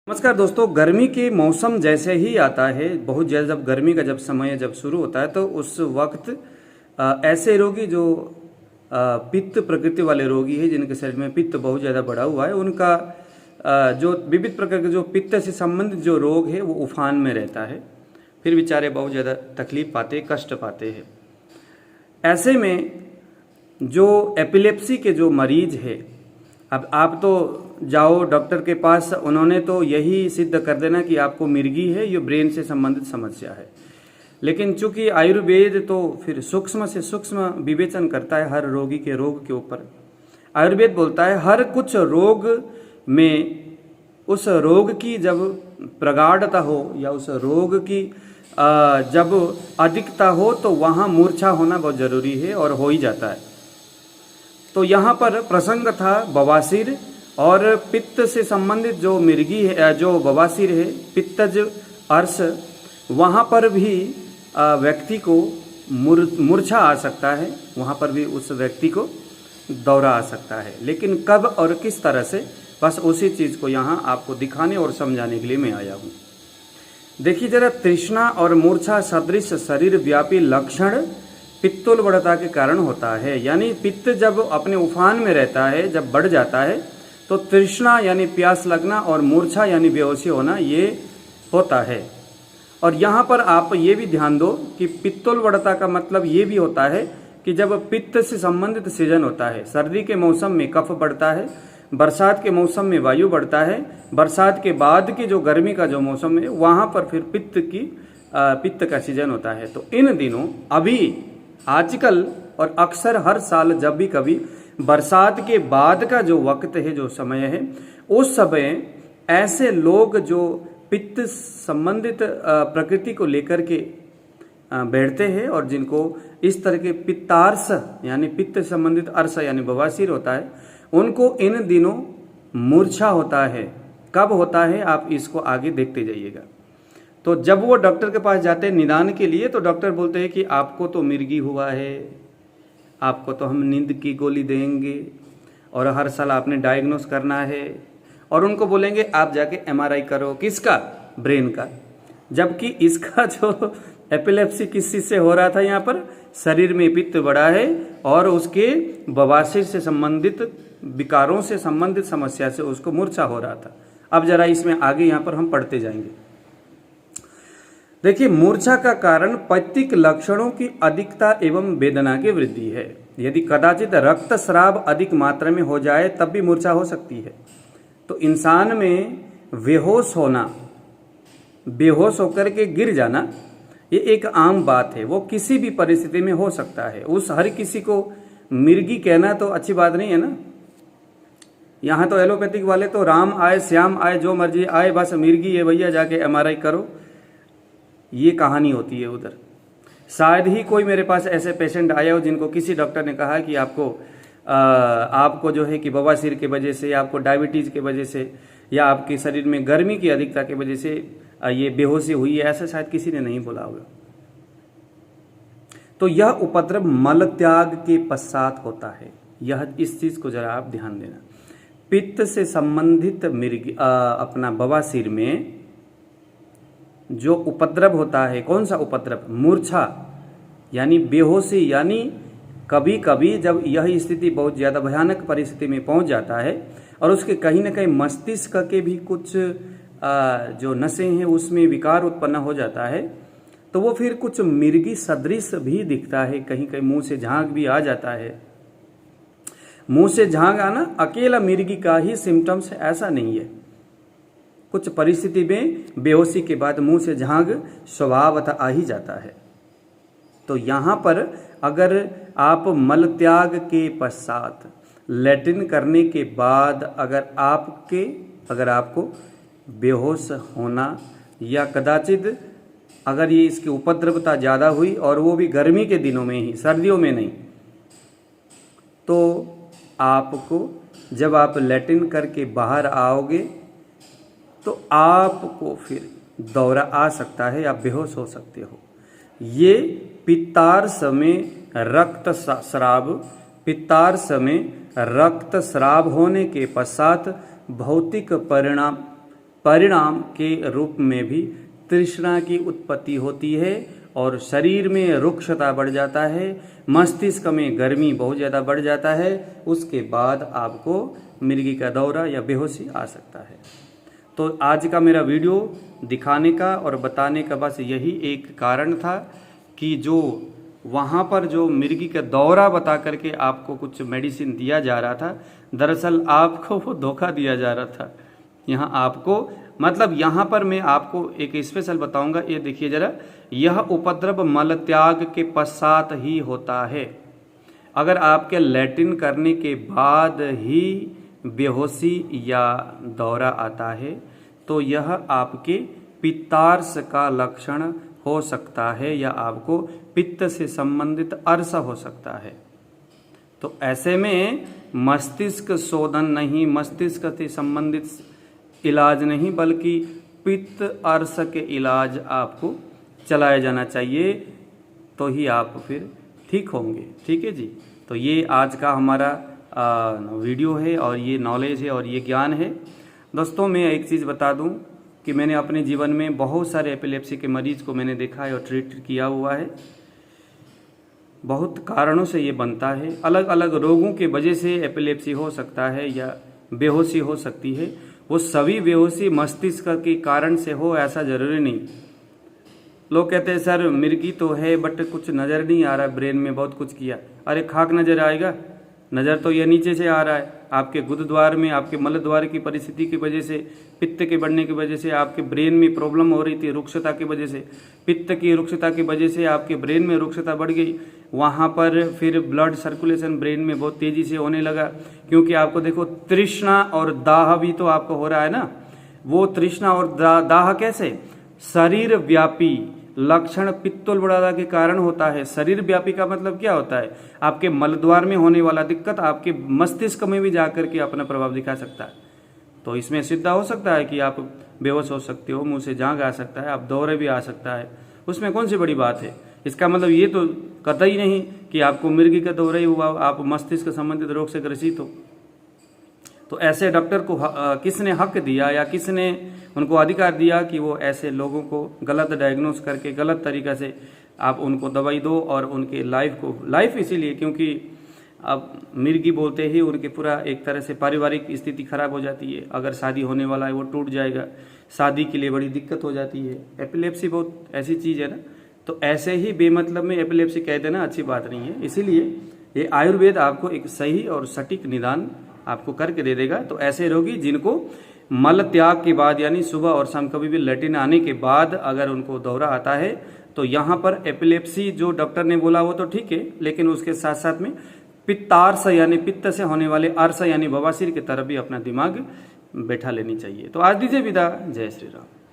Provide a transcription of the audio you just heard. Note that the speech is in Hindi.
नमस्कार दोस्तों, गर्मी के मौसम जैसे ही आता है, बहुत ज़्यादा जब गर्मी का समय जब शुरू होता है तो उस वक्त ऐसे रोगी जो पित्त प्रकृति वाले रोगी है, जिनके शरीर में पित्त बहुत ज़्यादा बढ़ा हुआ है, उनका जो विविध प्रकार के जो पित्त से संबंधित जो रोग है वो उफान में रहता है। फिर बेचारे बहुत ज़्यादा तकलीफ पाते, कष्ट पाते हैं। ऐसे में जो एपिलेप्सी के जो मरीज है, अब आप तो जाओ डॉक्टर के पास, उन्होंने तो यही सिद्ध कर देना कि आपको मिर्गी है, ये ब्रेन से संबंधित समस्या है। लेकिन चूंकि आयुर्वेद तो फिर सूक्ष्म से सूक्ष्म विवेचन करता है हर रोगी के रोग के ऊपर। आयुर्वेद बोलता है हर कुछ रोग में उस रोग की जब प्रगाढ़ता हो या उस रोग की जब अधिकता हो तो वहाँ मूर्छा होना बहुत जरूरी है, और हो ही जाता है। तो यहाँ पर प्रसंग था बवासीर और पित्त से संबंधित जो मिर्गी है, जो बवासीर है, पित्तज अर्श, वहाँ पर भी व्यक्ति को मूर्छा आ सकता है, वहाँ पर भी उस व्यक्ति को दौरा आ सकता है। लेकिन कब और किस तरह से, बस उसी चीज़ को यहाँ आपको दिखाने और समझाने के लिए मैं आया हूँ। देखिए जरा, तृष्णा और मूर्छा सदृश शरीर व्यापी लक्षण पित्तोल्बणता के कारण होता है। यानी पित्त जब अपने उफान में रहता है, जब बढ़ जाता है, तो तृष्णा यानी प्यास लगना और मूर्छा यानी बेहोशी होना ये होता है। और यहाँ पर आप ये भी ध्यान दो कि पित्तोल्बणता का मतलब ये भी होता है कि जब पित्त से संबंधित सीजन होता है, सर्दी के मौसम में कफ बढ़ता है, बरसात के मौसम में वायु बढ़ता है, बरसात के बाद की जो गर्मी का जो मौसम है वहाँ पर फिर पित्त का सीजन होता है। तो इन दिनों अभी आजकल और अक्सर हर साल जब भी कभी बरसात के बाद का जो वक्त है, जो समय है, उस समय ऐसे लोग जो पित्त संबंधित प्रकृति को लेकर के बैठते हैं और जिनको इस तरह के पित्तार्स यानी पित्त संबंधित अर्श यानी बवासीर होता है, उनको इन दिनों मूर्छा होता है। कब होता है आप इसको आगे देखते जाइएगा। तो जब वो डॉक्टर के पास जाते हैं निदान के लिए, तो डॉक्टर बोलते हैं कि आपको तो मिर्गी हुआ है, आपको तो हम नींद की गोली देंगे और हर साल आपने डायग्नोस करना है, और उनको बोलेंगे आप जाके एमआरआई करो। किसका? ब्रेन का। जबकि इसका जो एपिलेप्सी किस चीज से हो रहा था, यहाँ पर शरीर में पित्त बढ़ा है और उसके बवासीर से संबंधित विकारों से संबंधित समस्या से उसको मूर्छा हो रहा था। अब जरा इसमें आगे यहाँ पर हम पढ़ते जाएंगे। देखिए, मूर्छा का कारण पैत्तिक लक्षणों की अधिकता एवं वेदना की वृद्धि है। यदि कदाचित रक्तस्राव अधिक मात्रा में हो जाए तब भी मूर्छा हो सकती है। तो इंसान में बेहोश होना, बेहोश होकर के गिर जाना, ये एक आम बात है। वो किसी भी परिस्थिति में हो सकता है। उस हर किसी को मिर्गी कहना तो अच्छी बात नहीं है ना। यहाँ तो एलोपैथिक वाले तो राम आए श्याम आए जो मर्जी आए, बस मिर्गी है भैया, जाके एमआरआई करो, ये कहानी होती है उधर। शायद ही कोई मेरे पास ऐसे पेशेंट आया हो जिनको किसी डॉक्टर ने कहा कि आपको जो है कि बवासीर की वजह से, आपको डायबिटीज की वजह से, या आपके शरीर में गर्मी की अधिकता की वजह से ये बेहोशी हुई है, ऐसा शायद किसी ने नहीं बोला होगा। तो यह उपद्रव मल त्याग के पश्चात होता है। यह इस चीज को जरा आप ध्यान देना। पित्त से संबंधित मिर्गी अपना बवासीर में जो उपद्रव होता है, कौन सा उपद्रव? मूर्छा यानी बेहोशी। यानी कभी कभी जब यह स्थिति बहुत ज्यादा भयानक परिस्थिति में पहुंच जाता है और उसके कहीं ना कहीं मस्तिष्क के भी कुछ जो नसें हैं उसमें विकार उत्पन्न हो जाता है, तो वो फिर कुछ मिर्गी सदृश भी दिखता है। कहीं कहीं मुंह से झाग भी आ जाता है। मुंह से झाग आना अकेला मिर्गी का ही सिम्टम्स है, ऐसा नहीं है। कुछ परिस्थिति में बेहोशी के बाद मुंह से झाग स्वभावतः आ ही जाता है। तो यहाँ पर अगर आप मल त्याग के पश्चात, लैट्रिन करने के बाद अगर आपको बेहोश होना, या कदाचित अगर ये इसकी उपद्रवता ज़्यादा हुई और वो भी गर्मी के दिनों में ही, सर्दियों में नहीं, तो आपको जब आप लैट्रिन करके बाहर आओगे तो आपको फिर दौरा आ सकता है, आप बेहोश हो सकते हो। ये पित्तार्स में रक्तस्राव होने के पश्चात भौतिक परिणाम परिणाम के रूप में भी तृष्णा की उत्पत्ति होती है और शरीर में रुक्षता बढ़ जाता है, मस्तिष्क में गर्मी बहुत ज़्यादा बढ़ जाता है। उसके बाद आपको मिर्गी का दौरा या बेहोशी आ सकता है। तो आज का मेरा वीडियो दिखाने का और बताने का बस यही एक कारण था कि जो वहाँ पर जो मिर्गी का दौरा बता करके आपको कुछ मेडिसिन दिया जा रहा था, दरअसल आपको वो धोखा दिया जा रहा था। यहाँ आपको मतलब यहाँ पर मैं आपको एक स्पेशल बताऊंगा। ये देखिए जरा, यह उपद्रव मल त्याग के पश्चात ही होता है। अगर आपके लैट्रिन करने के बाद ही बेहोशी या दौरा आता है तो यह आपके पित्तार्श का लक्षण हो सकता है या आपको पित्त से संबंधित अर्श हो सकता है। तो ऐसे में मस्तिष्क शोधन नहीं, मस्तिष्क से संबंधित इलाज नहीं, बल्कि पित्त अर्श के इलाज आपको चलाया जाना चाहिए, तो ही आप फिर ठीक होंगे। ठीक है जी। तो ये आज का हमारा वीडियो है और ये नॉलेज है और ये ज्ञान है। दोस्तों मैं एक चीज़ बता दूं कि मैंने अपने जीवन में बहुत सारे एपिलेप्सी के मरीज को मैंने देखा है और ट्रीट किया हुआ है। बहुत कारणों से ये बनता है, अलग अलग रोगों के वजह से एपिलेप्सी हो सकता है या बेहोशी हो सकती है। वो सभी बेहोशी मस्तिष्क के कारण से हो ऐसा जरूरी नहीं। लोग कहते हैं सर मिर्गी तो है बट कुछ नज़र नहीं आ रहा, ब्रेन में बहुत कुछ किया। अरे खाक नज़र आएगा? नज़र तो यह नीचे से आ रहा है, आपके गुदद्वार में, आपके मलद्वार की परिस्थिति की वजह से, पित्त के बढ़ने की वजह से आपके ब्रेन में प्रॉब्लम हो रही थी, रुक्षता की वजह से, पित्त की रुक्षता की वजह से आपके ब्रेन में रुक्षता बढ़ गई। वहाँ पर फिर ब्लड सर्कुलेशन ब्रेन में बहुत तेज़ी से होने लगा, क्योंकि आपको देखो तृष्णा और दाह भी तो आपको हो रहा है ना। वो तृष्णा और दाह कैसे? शरीर व्यापी लक्षण पित्तोल्बणता के कारण होता है। शरीर व्यापी का मतलब क्या होता है? आपके मलद्वार में होने वाला दिक्कत आपके मस्तिष्क में भी जाकर के अपना प्रभाव दिखा सकता है। तो इसमें सिद्ध हो सकता है कि आप बेहोश हो सकते हो, मुंह से झाग आ सकता है, आप दौरे भी आ सकता है। उसमें कौन सी बड़ी बात है? इसका मतलब ये तो कतई नहीं कि आपको मिर्गी का दौरा ही हुआ, आप मस्तिष्क संबंधित रोग से ग्रसित हो। तो ऐसे डॉक्टर को किसने हक दिया या किसने उनको अधिकार दिया कि वो ऐसे लोगों को गलत डायग्नोस करके गलत तरीक़ा से आप उनको दवाई दो और उनके लाइफ इसीलिए क्योंकि अब मिर्गी बोलते ही उनके पूरा एक तरह से पारिवारिक स्थिति खराब हो जाती है। अगर शादी होने वाला है वो टूट जाएगा, शादी के लिए बड़ी दिक्कत हो जाती है। एपिलेप्सी बहुत ऐसी चीज़ है ना, तो ऐसे ही बेमतलब में एपिलेप्सी कह देना अच्छी बात नहीं है। इसीलिए ये आयुर्वेद आपको एक सही और सटीक निदान आपको करके दे देगा। तो ऐसे रोगी जिनको मल त्याग के बाद यानी सुबह और शाम कभी भी लैट्रिन आने के बाद अगर उनको दौरा आता है तो यहाँ पर एपिलेप्सी जो डॉक्टर ने बोला वो तो ठीक है, लेकिन उसके साथ साथ में पित्तार्श यानी पित्त से होने वाले अर्श यानी बवासीर की तरफ भी अपना दिमाग बैठा लेनी चाहिए। तो आज दीजिए विदा। जय श्री राम।